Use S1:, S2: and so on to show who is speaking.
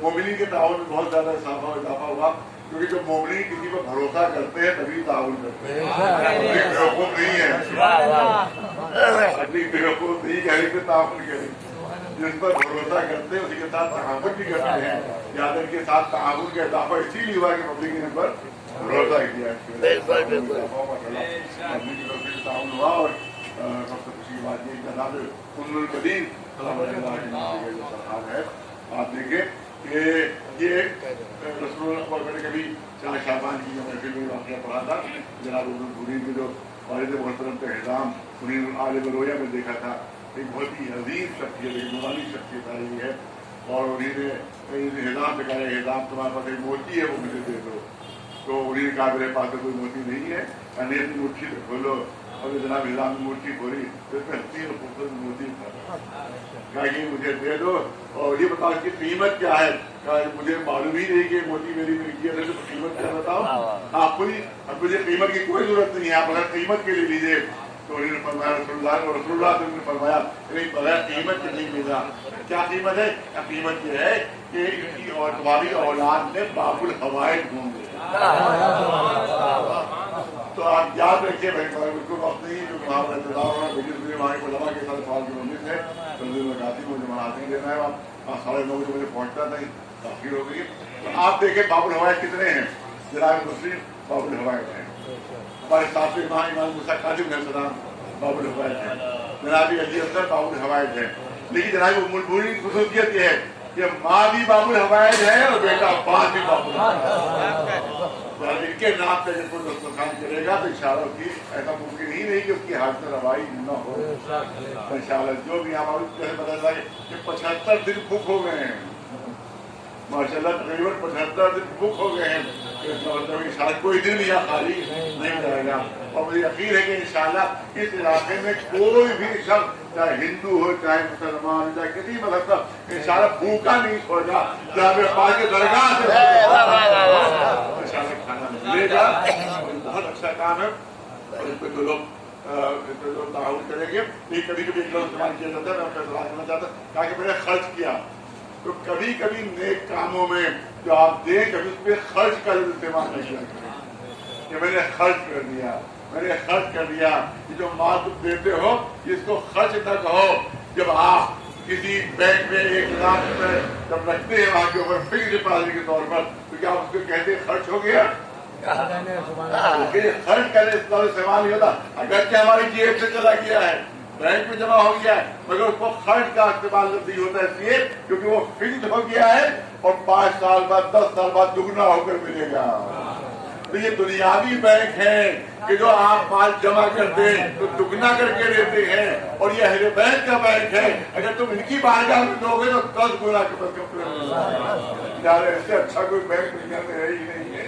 S1: मोमिनी के ताउन में बहुत ज्यादा इजाफा हुआ, क्योंकि जो मोमिनी किसी पर भरोसा करते हैं तभी ताउन करते हैं। बेवकूफ नहीं है, अपनी बेवकूफ नहीं कह रही पे ताउन करें। जिस पर भरोसा करते हैं उसी के साथ तहावुन भी करते हैं। यादव के साथ तहावुन का इजाफा इसीलिए हुआ कि पब्लिक ने पर भरोसा किया। ताउन हुआ और सबसे खुशी की बात ये जनाब उम्मुल बदीन सरकार है। आप देखें कि ये रसूल कभी शाह शाबान की जो महफिल में वाक़या पढ़ा था, जनाब उर्दू के जो वालिद मोहतरम के एहजाम उन्हीं आलिम रोया में देखा था। एक बहुत ही अजीम शख्सियत, एक नूरानी शख्सियत आई है और उन्हीं ने एहजाम से कहा, एहजाम तुम्हारे पास एक मोती है वो मुझे दे दो। तो उन्हीं ने कहा मेरे पास तो कोई मोती नहीं है, अनेक मुट्ठी खोलो। और जनाब एहजाम की मुट्ठी खोली तो इसमें 3 खूबसूरत मोती था। कहा कि मुझे दे दो और ये बताओ इसकी कीमत क्या है। कहा मुझे मालूम ही नहीं कि मोती मेरी मिलकी है, तो कीमत क्या बताओ आप खुद ही। अब मुझे कीमत की कोई जरूरत नहीं है, आप अगर कीमत के लिए लीजिए। तो उन्होंने फरमाया रसूलुल्लाह से उन्होंने फरमाया नहीं, बगैर कीमत के नहीं मिला। क्या कीमत है? कीमत ये है कि इसकी और तुम्हारी औलाद ने बाबुल हवाइज घूम लिया। तो आप याद रखिए भाई, बिल्कुल वक्त नहीं जो वहाँ पर इंतजार हो वहाँ को लगा के साथ सवाल की उम्मीद है। तो लगाती मुझे महातिम देना है, आप 9:30 बजे मुझे पहुँचता था, ताखिर हो गई। तो आप देखें बाबुल हवाइज कितने हैं। जनाब मुस्लिम बाबुल हवाइज हैं, हमारे साथ इमाम मूसा काजिम अलैहिस्सलाम बाबुल हवाइज हैं, जनाब अली असगर बाबुल हवाइज है। लेकिन जनाब उम्मुल बदीन की खुसूसियत ये है कि माँ भी बाबुल हवाइज है और बेटा बाप भी बाबुल हवाइज। इनके नाम पे जब कोई दस्तरखान करेगा तो इंशाअल्लाह की ऐसा मुमकिन ही नहीं कि उसकी हाजत रवाई न हो। इंशाअल्लाह जो भी हमारे पता चला कि 75 दिन बुक हो गए हैं माशाअल्लाह, तकरीबन 75 दिन बुक हो गए हैं। इंशाअल्लाह कोई दिन भी यहाँ खाली नहीं रहेगा। और मुझे यकीन है कि इंशाअल्लाह इस इलाके में कोई भी शख्स, चाहे हिंदू हो चाहे मुसलमान, चाहे किसी मजहब का, इंशाअल्लाह भूखा नहीं सोएगा। जहाँ पाक के दरगाह से इंशाअल्लाह खाना मिलेगा। बहुत अच्छा काम है और इस पर जो लोग ताउन करेंगे। कभी कभी एक लोग इस्तेमाल किया जाता है, मैं अपना सलाह करना चाहता कहा कि मैंने खर्च किया। तो कभी कभी नेक कामों में जो आप दें कभी उस पर खर्च का इस्तेमाल नहीं किया कि मैंने खर्च कर दिया, मैंने खर्च कर दिया। ये जो माल तुम देते हो इसको खर्च न कहो। जब आप किसी बैंक में 1 लाख रुपए जब रखते हैं वहां के ऊपर फिक्स डिपॉजिट के तौर पर, तो क्या उसको कहते हैं खर्च हो गया? खर्च करने इस्तेमाल नहीं होता। अगर क्या हमारी जेब से चला गया है, बैंक में जमा हो गया है, मगर उसको खर्च का इस्तेमाल नहीं होता इसलिए क्योंकि वो फिक्स हो गया है और 5 साल बाद 10 साल बाद दुगना होकर मिलेगा। तो ये दुनियावी बैंक है कि जो आप माल जमा करते हैं तो दुगना करके देते हैं, और ये अहले बैंक का बैंक है, अगर तुम इनकी बारगाह में दोगे तो 10 गुना के यार, इससे अच्छा कोई बैंक दुनिया में है ही नहीं है।